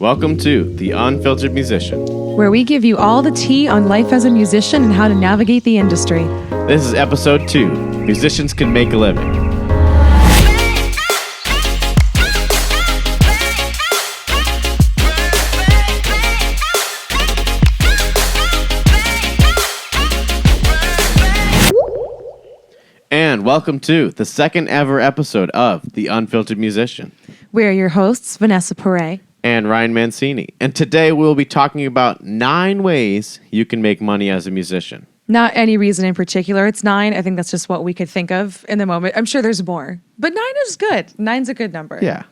Welcome to The Unfiltered Musician. Where we give you all the tea on life as a musician and how to navigate the industry. This is episode 2, Musicians Can Make a Living. And welcome to the second ever episode of The Unfiltered Musician. We're your hosts, Vanessa Perret And Ryan Mancini. And today we'll be talking about 9 ways you can make money as a musician. Not any reason in particular. It's 9. I think that's just what we could think of in the moment. I'm sure there's more. But 9 is good. 9's a good number. Yeah.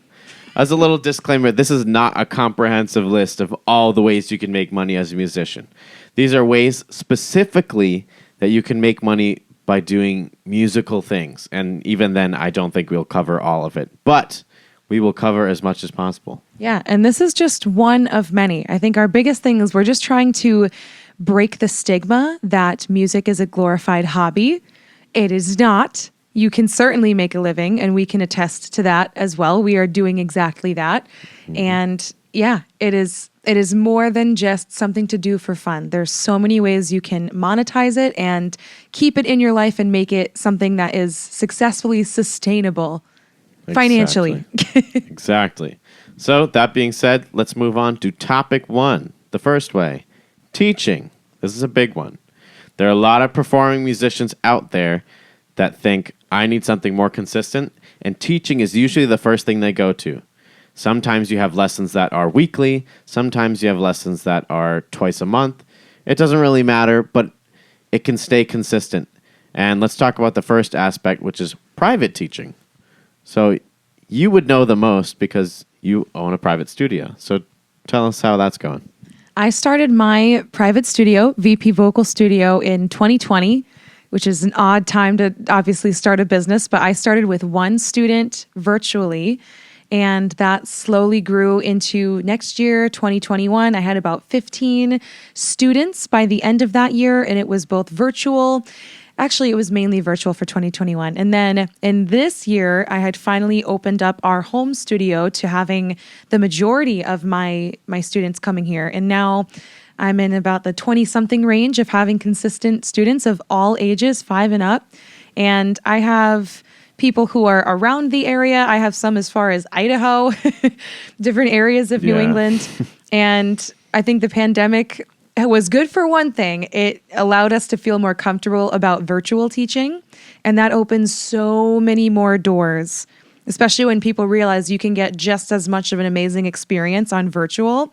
As a little disclaimer, this is not a comprehensive list of all the ways you can make money as a musician. These are ways specifically that you can make money by doing musical things. And even then, I don't think we'll cover all of it. But we will cover as much as possible. Yeah, and this is just one of many. I think our biggest thing is we're just trying to break the stigma that music is a glorified hobby. It is not. You can certainly make a living, and we can attest to that as well. We are doing exactly that. Mm-hmm. And yeah, it is more than just something to do for fun. There's so many ways you can monetize it and keep it in your life and make it something that is successfully sustainable financially. Exactly. So that being said, let's move on to topic 1. The first way, teaching. This is a big one. There are a lot of performing musicians out there that think, I need something more consistent, and teaching is usually the first thing they go to. Sometimes you have lessons that are weekly. Sometimes you have lessons that are twice a month. It doesn't really matter, but it can stay consistent. And let's talk about the first aspect, which is private teaching. So you would know the most because you own a private studio. So tell us how that's going. I started my private studio, VP Vocal Studio, in 2020, which is an odd time to obviously start a business, but I started with 1 student virtually, and that slowly grew into next year, 2021. I had about 15 students by the end of that year, and it was both virtual. Actually, it was mainly virtual for 2021. And then in this year, I had finally opened up our home studio to having the majority of my students coming here. And now I'm in about the 20-something range of having consistent students of all ages, 5 and up. And I have people who are around the area. I have some as far as Idaho, different areas of New England. And I think the pandemic was good for one thing. It allowed us to feel more comfortable about virtual teaching, and that opens so many more doors, especially when people realize you can get just as much of an amazing experience on virtual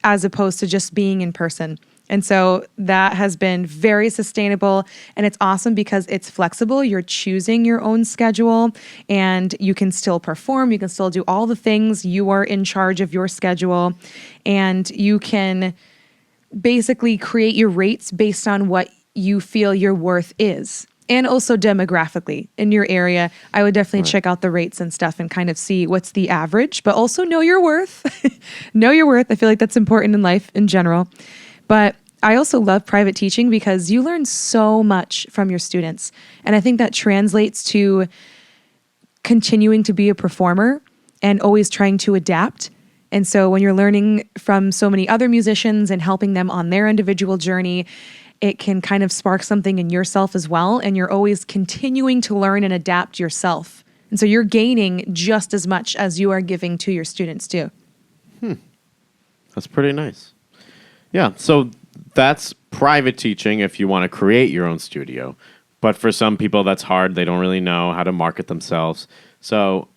as opposed to just being in person. And so that has been very sustainable, and it's awesome because it's flexible. You're choosing your own schedule, and you can still perform. You can still do all the things. You are in charge of your schedule, and you can basically create your rates based on what you feel your worth is. And also demographically in your area, I would definitely check out the rates and stuff and kind of see what's the average, but also know your worth. Know your worth. I feel like that's important in life in general. But I also love private teaching because you learn so much from your students. And I think that translates to continuing to be a performer and always trying to adapt. And so when you're learning from so many other musicians and helping them on their individual journey, it can kind of spark something in yourself as well. And you're always continuing to learn and adapt yourself. And so you're gaining just as much as you are giving to your students too. That's pretty nice. Yeah, so that's private teaching if you want to create your own studio. But for some people, that's hard. They don't really know how to market themselves. So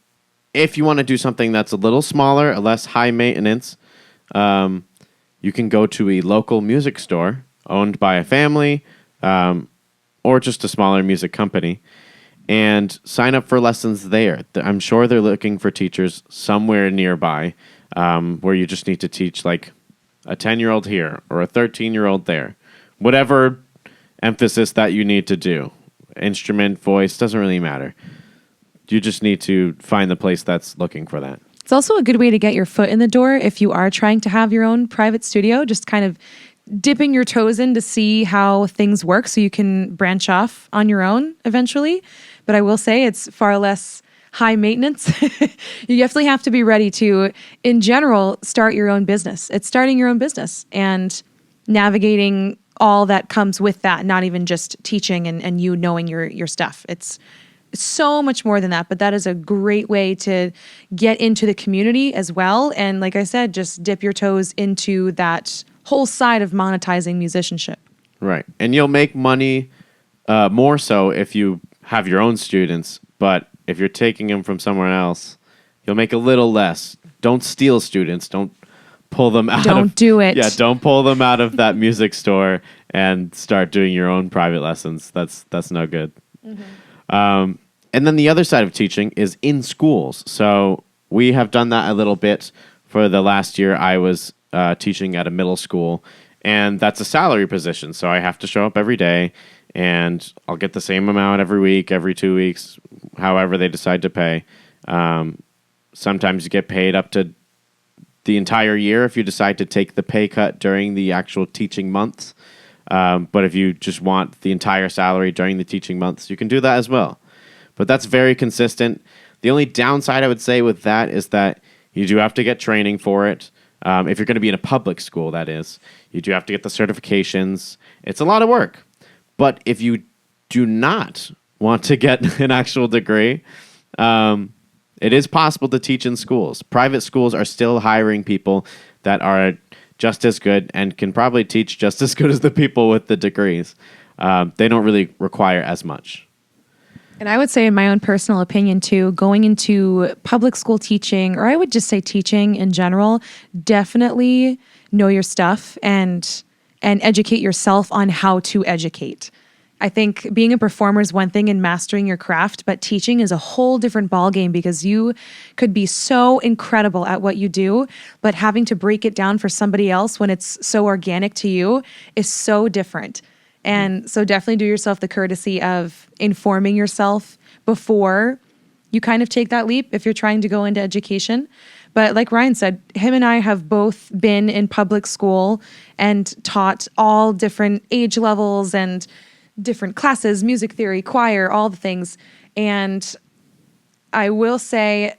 if you want to do something that's a little smaller, less high maintenance, you can go to a local music store owned by a family or just a smaller music company and sign up for lessons there. I'm sure they're looking for teachers somewhere nearby where you just need to teach like a 10-year-old here or a 13-year-old there. Whatever emphasis that you need to do. Instrument, voice, doesn't really matter. You just need to find the place that's looking for that. It's also a good way to get your foot in the door if you are trying to have your own private studio, just kind of dipping your toes in to see how things work so you can branch off on your own eventually. But I will say it's far less high maintenance. You definitely have to be ready to, in general, start your own business. It's starting your own business and navigating all that comes with that, not even just teaching and you knowing your stuff. It's so much more than that, but that is a great way to get into the community as well. And like I said, just dip your toes into that whole side of monetizing musicianship. Right. And you'll make money more so if you have your own students, but if you're taking them from somewhere else, you'll make a little less. Don't steal students. Don't pull them out Don't do it. Yeah, don't pull them out of that music store and start doing your own private lessons. That's no good. And then the other side of teaching is in schools. So we have done that a little bit for the last year. I was teaching at a middle school, and that's a salary position. So I have to show up every day, and I'll get the same amount every week, every 2 weeks, however they decide to pay. Sometimes you get paid up to the entire year if you decide to take the pay cut during the actual teaching months. But if you just want the entire salary during the teaching months, you can do that as well. But that's very consistent. The only downside I would say with that is that you do have to get training for it. If you're going to be in a public school, that is. You do have to get the certifications. It's a lot of work. But if you do not want to get an actual degree, it is possible to teach in schools. Private schools are still hiring people that are just as good and can probably teach just as good as the people with the degrees. They don't really require as much. And I would say, in my own personal opinion, too, going into public school teaching, or I would just say teaching in general, definitely know your stuff and educate yourself on how to educate. I think being a performer is one thing and mastering your craft, but teaching is a whole different ballgame because you could be so incredible at what you do, but having to break it down for somebody else when it's so organic to you is so different. And so definitely do yourself the courtesy of informing yourself before you kind of take that leap if you're trying to go into education. But like Ryan said, him and I have both been in public school and taught all different age levels and different classes, music theory, choir, all the things. And I will say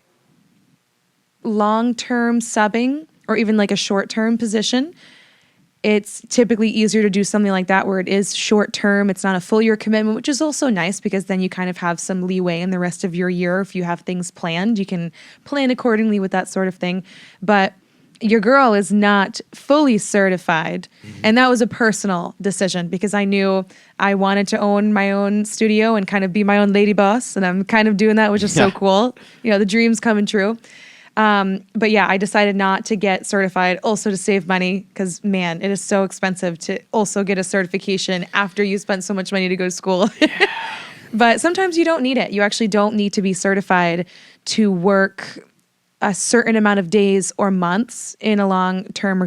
long-term subbing or even like a short-term position, it's typically easier to do something like that where it is short term. It's not a full year commitment, which is also nice because then you kind of have some leeway in the rest of your year. If you have things planned, you can plan accordingly with that sort of thing. But your girl is not fully certified. And that was a personal decision because I knew I wanted to own my own studio and kind of be my own lady boss. And I'm kind of doing that, which is so cool. You know, the dream's coming true. But yeah, I decided not to get certified also to save money because, man, it is so expensive to also get a certification after you spent so much money to go to school. But sometimes you don't need it. You actually don't need to be certified to work a certain amount of days or months in a long-term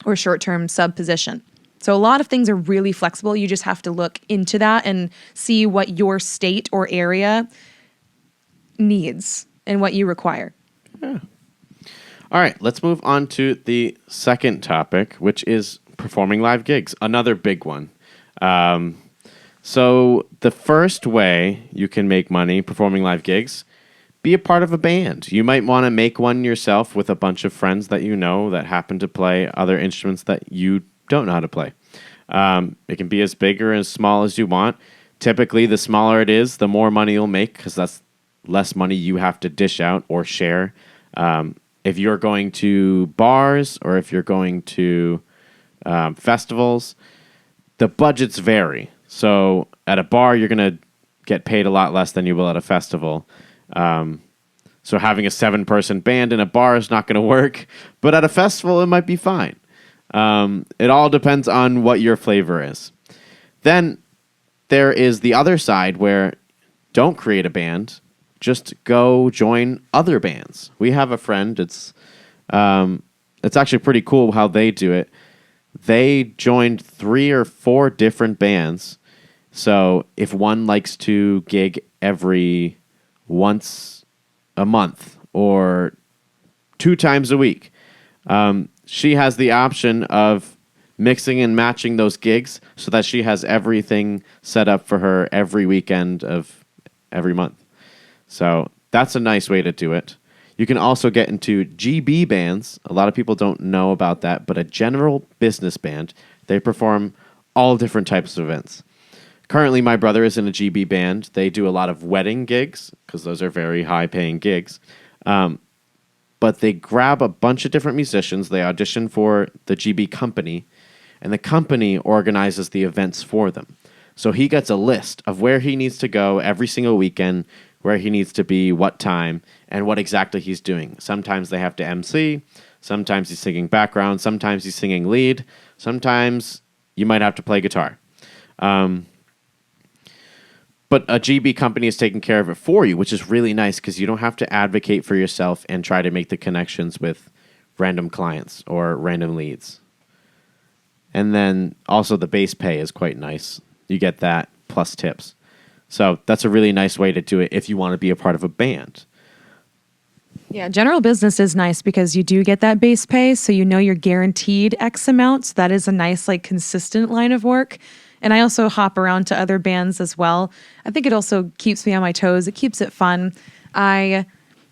or short-term sub position. So a lot of things are really flexible. You just have to look into that and see what your state or area needs and what you require. Yeah. All right, let's move on to the second topic, which is performing live gigs, another big one. So the first way you can make money performing live gigs, be a part of a band. You might want to make one yourself with a bunch of friends that you know that happen to play other instruments that you don't know how to play. It can be as big or as small as you want. Typically, the smaller it is, the more money you'll make because that's less money you have to dish out or share. If you're going to bars or if you're going to festivals, the budgets vary. So at a bar, you're going to get paid a lot less than you will at a festival. So having a 7-person band in a bar is not going to work, but at a festival, it might be fine. It all depends on what your flavor is. Then there is the other side where don't create a band. Just go join other bands. We have a friend. It's actually pretty cool how they do it. They joined 3 or 4 different bands. So if one likes to gig every once a month or 2 times a week, she has the option of mixing and matching those gigs so that she has everything set up for her every weekend of every month. So that's a nice way to do it. You can also get into GB bands. A lot of people don't know about that, but a general business band, they perform all different types of events. Currently, my brother is in a GB band. They do a lot of wedding gigs because those are very high-paying gigs. But they grab a bunch of different musicians. They audition for the GB company, and the company organizes the events for them. So he gets a list of where he needs to go every single weekend, where he needs to be, what time, and what exactly he's doing. Sometimes they have to MC. Sometimes he's singing background. Sometimes he's singing lead. Sometimes you might have to play guitar. But a GB company is taking care of it for you, which is really nice because you don't have to advocate for yourself and try to make the connections with random clients or random leads. And then also the base pay is quite nice. You get that plus tips. So that's a really nice way to do it if you want to be a part of a band. Yeah, general business is nice because you do get that base pay, so you know you're guaranteed X amount. So that is a nice, like, consistent line of work. And I also hop around to other bands as well. I think it also keeps me on my toes. It keeps it fun. I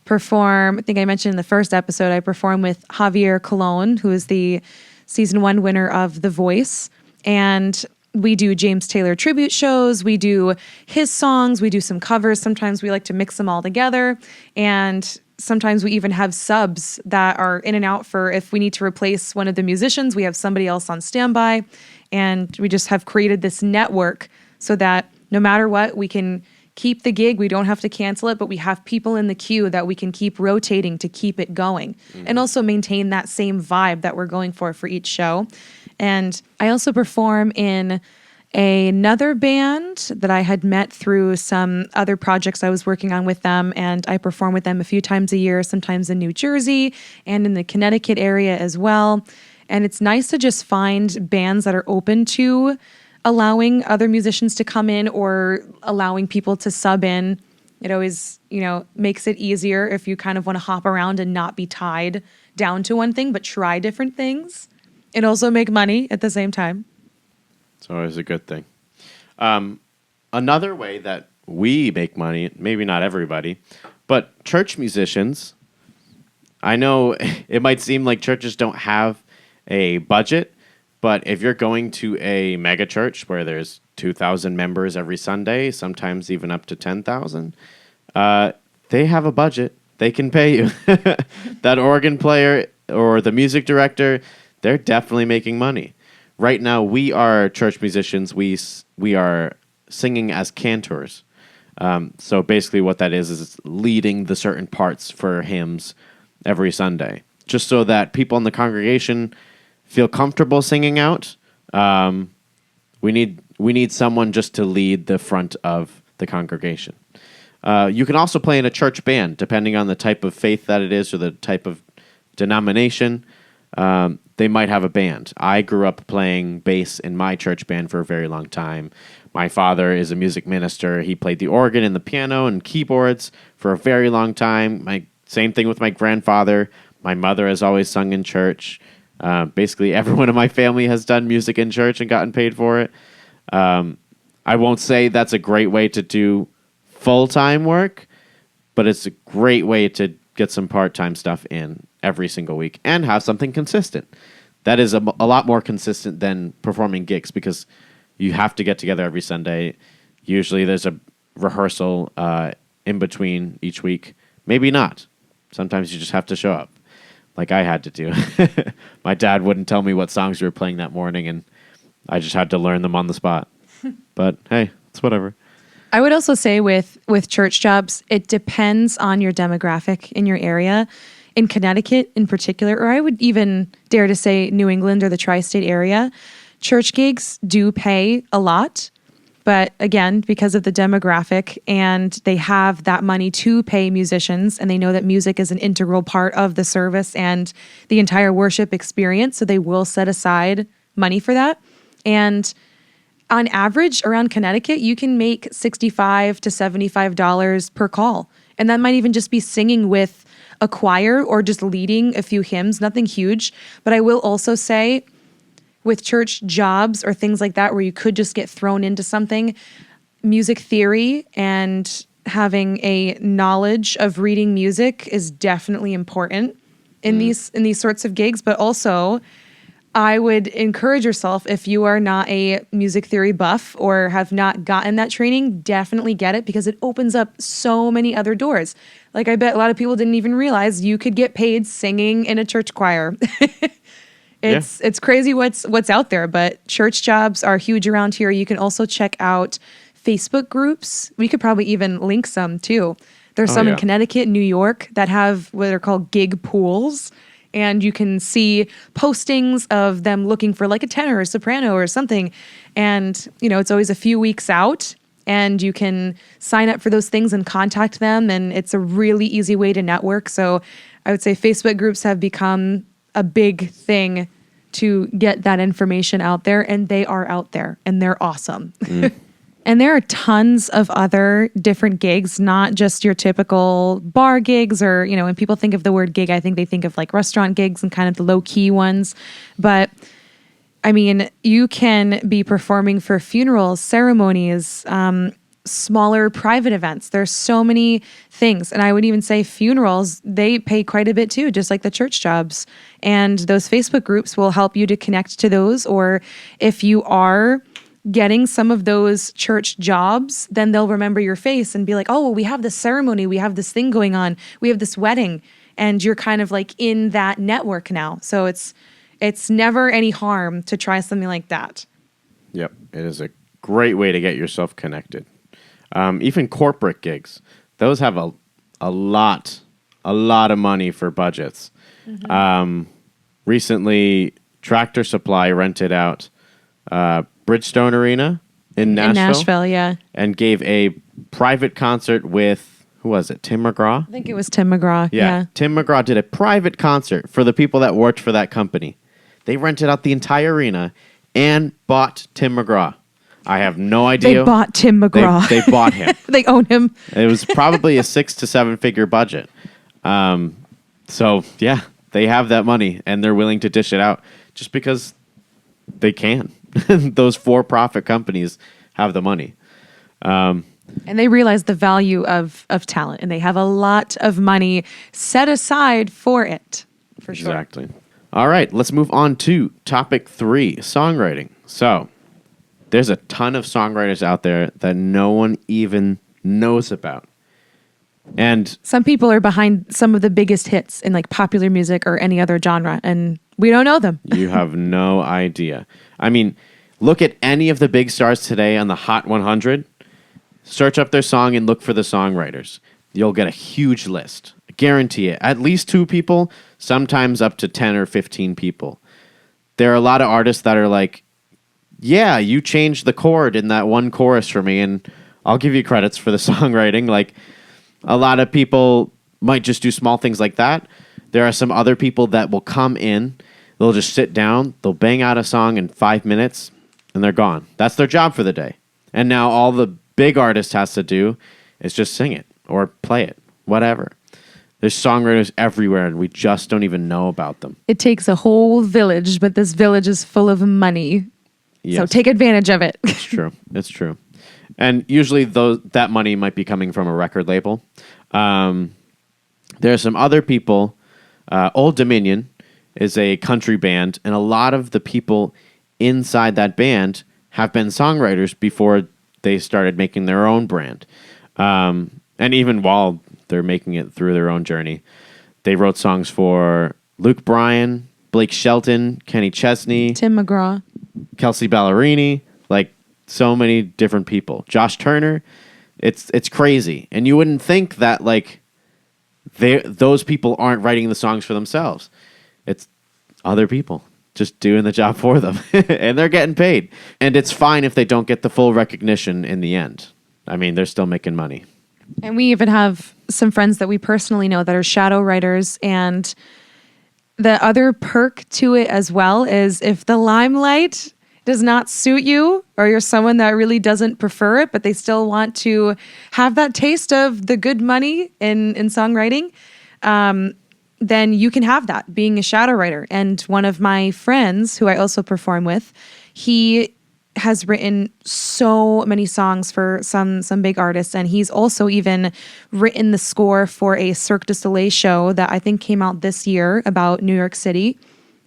perform, I think I mentioned in the first episode, I perform with Javier Colon, who is the season 1 winner of The Voice. And we do James Taylor tribute shows. We do his songs. We do some covers. Sometimes we like to mix them all together. And sometimes we even have subs that are in and out for if we need to replace one of the musicians, we have somebody else on standby. And we just have created this network so that no matter what, we can keep the gig. We don't have to cancel it, but we have people in the queue that we can keep rotating to keep it going and also maintain that same vibe that we're going for each show. And I also perform in another band that I had met through some other projects I was working on with them, and I perform with them a few times a year, sometimes in New Jersey and in the Connecticut area as well. And it's nice to just find bands that are open to allowing other musicians to come in or allowing people to sub in. It always, makes it easier if you kind of want to hop around and not be tied down to one thing, but try different things and also make money at the same time. It's always a good thing. Another way that we make money, maybe not everybody, but church musicians, I know it might seem like churches don't have a budget, but if you're going to a mega church where there's 2,000 members every Sunday, sometimes even up to 10,000, they have a budget. They can pay you. That organ player or the music director, they're definitely making money. Right now, we are church musicians. We are singing as cantors. So basically what that is leading the certain parts for hymns every Sunday, just so that people in the congregation feel comfortable singing out. We need someone just to lead the front of the congregation. You can also play in a church band, depending on the type of faith that it is or the type of denomination. They might have a band. I grew up playing bass in my church band for a very long time. My father is a music minister. He played the organ and the piano and keyboards for a very long time. Same thing with my grandfather. My mother has always sung in church. Basically, everyone in my family has done music in church and gotten paid for it. I won't say that's a great way to do full-time work, but it's a great way to get some part-time stuff in every single week and have something consistent. That is a lot more consistent than performing gigs because you have to get together every Sunday. Usually there's a rehearsal in between each week. Maybe not. Sometimes you just have to show up, like I had to do. My dad wouldn't tell me what songs we were playing that morning, and I just had to learn them on the spot. But hey, it's whatever. I would also say with church jobs, it depends on your demographic in your area. In Connecticut in particular, or I would even dare to say New England or the tri-state area, church gigs do pay a lot. But again, because of the demographic and they have that money to pay musicians and they know that music is an integral part of the service and the entire worship experience, so they will set aside money for that. And on average, around Connecticut, you can make $65 to $75 per call. And that might even just be singing with a choir or just leading a few hymns, nothing huge. But I will also say with church jobs or things like that where you could just get thrown into something, music theory and having a knowledge of reading music is definitely important in these sorts of gigs, but also I would encourage yourself, if you are not a music theory buff or have not gotten that training, definitely get it, because it opens up so many other doors. Like, I bet a lot of people didn't even realize you could get paid singing in a church choir. It's crazy what's out there, but church jobs are huge around here. You can also check out Facebook groups. We could probably even link some too. There's some in Connecticut, New York that have what are called gig pools. And you can see postings of them looking for like a tenor or soprano or something. And, it's always a few weeks out, and you can sign up for those things and contact them. And it's a really easy way to network. So I would say Facebook groups have become a big thing to get that information out there. And they are out there, and they're awesome. And there are tons of other different gigs, not just your typical bar gigs or, when people think of the word gig, I think they think of like restaurant gigs and kind of the low key ones. But I mean, you can be performing for funerals, ceremonies, smaller private events. There's so many things. And I would even say funerals, they pay quite a bit too, just like the church jobs. And those Facebook groups will help you to connect to those. Or if you are getting some of those church jobs, then they'll remember your face and be like, oh, well, we have this ceremony, we have this thing going on, we have this wedding, and you're kind of like in that network now. So it's never any harm to try something like that. Yep, it is a great way to get yourself connected. Even corporate gigs, those have a lot of money for budgets. Recently, Tractor Supply rented out Bridgestone Arena in Nashville. In Nashville, yeah. And gave a private concert with, who was it, Tim McGraw? I think it was Tim McGraw, yeah. Tim McGraw did a private concert for the people that worked for that company. They rented out the entire arena and bought Tim McGraw. I have no idea. They bought Tim McGraw. They bought him. They own him. It was probably a 6 to 7 figure budget. So, yeah, they have that money, and they're willing to dish it out just because they can. Those for-profit companies have the money. And they realize the value of talent, and they have a lot of money set aside for it, for sure. Exactly. All right, let's move on to topic 3, songwriting. So, there's a ton of songwriters out there that no one even knows about. And some people are behind some of the biggest hits in like popular music or any other genre, and we don't know them. You have no idea. I mean, look at any of the big stars today on the Hot 100. Search up their song and look for the songwriters. You'll get a huge list. I guarantee it. At least 2 people, sometimes up to 10 or 15 people. There are a lot of artists that are like, yeah, you changed the chord in that one chorus for me, and I'll give you credits for the songwriting. Like, a lot of people might just do small things like that. There are some other people that will come in, they'll just sit down, they'll bang out a song in 5 minutes, and they're gone. That's their job for the day. And now all the big artist has to do is just sing it or play it, whatever. There's songwriters everywhere, and we just don't even know about them. It takes a whole village, but this village is full of money. Yes. So take advantage of it. It's true. It's true. And usually that money might be coming from a record label. There are some other people. Old Dominion is a country band, and a lot of the people inside that band have been songwriters before they started making their own brand. And even while they're making it through their own journey, they wrote songs for Luke Bryan, Blake Shelton, Kenny Chesney, Tim McGraw, Kelsey Ballerini, like so many different people. Josh Turner. It's crazy. And you wouldn't think that like those people aren't writing the songs for themselves. It's other people just doing the job for them. And they're getting paid. And it's fine if they don't get the full recognition in the end. I mean, they're still making money. And we even have some friends that we personally know that are shadow writers. And the other perk to it as well is if the limelight does not suit you, or you're someone that really doesn't prefer it, but they still want to have that taste of the good money in songwriting, then you can have that being a shadow writer. And one of my friends, who I also perform with, he has written so many songs for some big artists, and he's also even written the score for a Cirque du Soleil show that I think came out this year about New York City.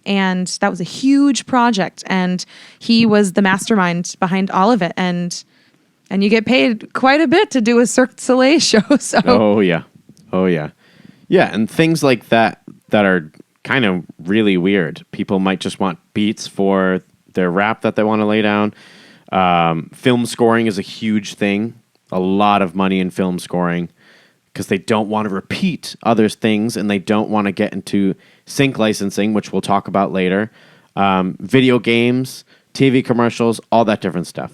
And that was a huge project, and he was the mastermind behind all of it. And you get paid quite a bit to do a Cirque du Soleil show. So Oh yeah. Yeah, and things like that are kind of really weird. People might just want beats for their rap that they want to lay down. Film scoring is a huge thing. A lot of money in film scoring because they don't want to repeat other things and they don't want to get into sync licensing, which we'll talk about later. Video games, TV commercials, all that different stuff.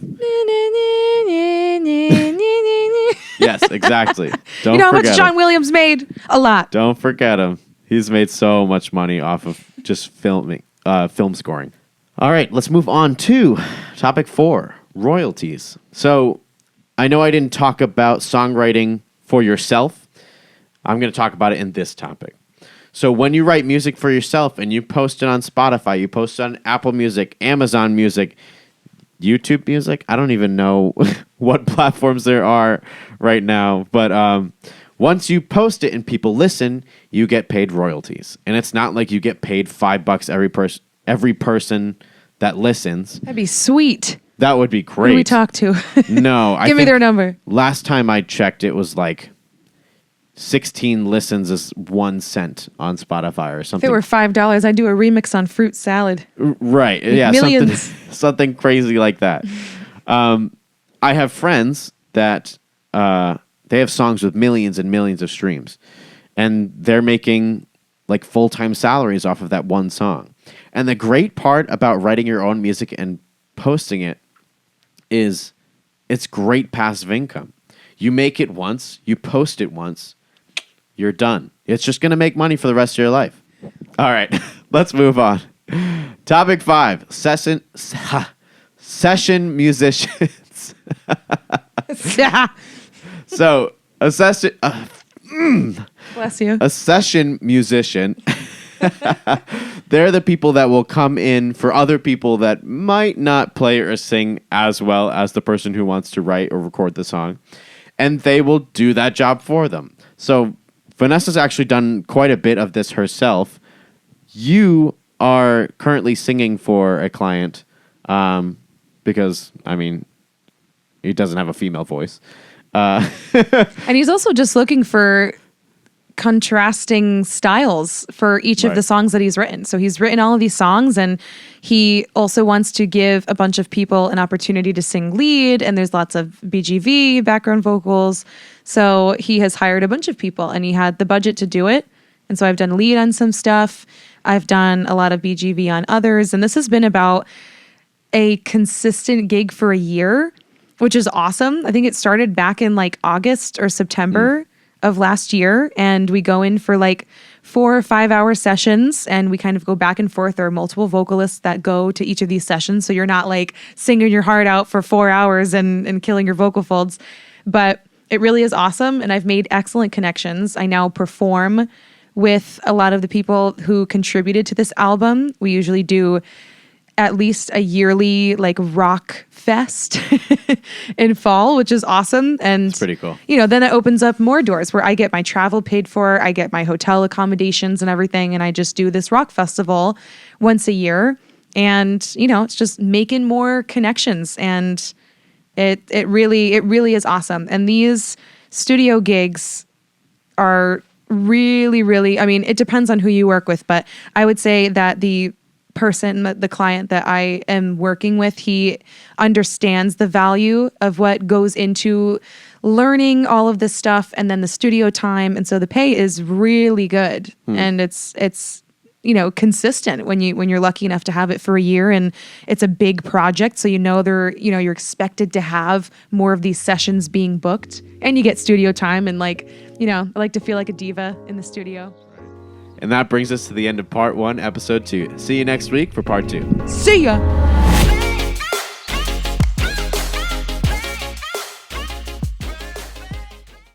Yes, exactly. Don't you know how much forget John him. Williams made? A lot. Don't forget him. He's made so much money off of just film scoring. All right, let's move on to topic 4, royalties. So I know I didn't talk about songwriting for yourself. I'm going to talk about it in this topic. So when you write music for yourself and you post it on Spotify, you post it on Apple Music, Amazon Music, YouTube Music, I don't even know what platforms there are right now, but once you post it and people listen, you get paid royalties. And it's not like you get paid $5 every person that listens. That'd be sweet. That would be Who great. do we talk to? No, I Give me think their number. last time I checked, it was like 16 listens is 1 cent on Spotify or If something. it were $5, I'd do a remix on fruit salad. Right. Yeah. Millions. Something crazy like that. I have friends that they have songs with millions and millions of streams, and they're making like full-time salaries off of that one song. And the great part about writing your own music and posting it is it's great passive income. You make it once, you post it once, you're done. It's just going to make money for the rest of your life. All right, let's move on. Topic 5, session musicians. So, a session... Bless you. A session musician, they're the people that will come in for other people that might not play or sing as well as the person who wants to write or record the song. And they will do that job for them. So Vanessa's actually done quite a bit of this herself. You are currently singing for a client because, I mean, he doesn't have a female voice. And he's also just looking for contrasting styles for each of the songs that he's written. So he's written all of these songs, and he also wants to give a bunch of people an opportunity to sing lead, and there's lots of BGV, background vocals. So he has hired a bunch of people, and he had the budget to do it. And so I've done lead on some stuff. I've done a lot of BGV on others, and this has been about a consistent gig for a year, which is awesome. I think it started back in like August or September of last year, and we go in for like 4 or 5 hour sessions, and we kind of go back and forth. There are multiple vocalists that go to each of these sessions, so you're not like singing your heart out for 4 hours and killing your vocal folds. But it really is awesome, and I've made excellent connections. I now perform with a lot of the people who contributed to this album. We usually do at least a yearly like rock fest in fall, which is awesome. And It's pretty cool. You know, then it opens up more doors where I get my travel paid for, I get my hotel accommodations and everything, and I just do this rock festival once a year. And, you know, it's just making more connections, and it really is awesome. And these studio gigs are really, I mean, it depends on who you work with, but I would say that the client that I am working with, he understands the value of what goes into learning all of this stuff and then the studio time. And so the pay is really good. And it's, you know, consistent when you're lucky enough to have it for a year, and it's a big project. So, you're expected to have more of these sessions being booked, and you get studio time, and like, you know, I like to feel like a diva in the studio. And that brings us to the end of part 1, episode 2. See you next week for part 2. See ya.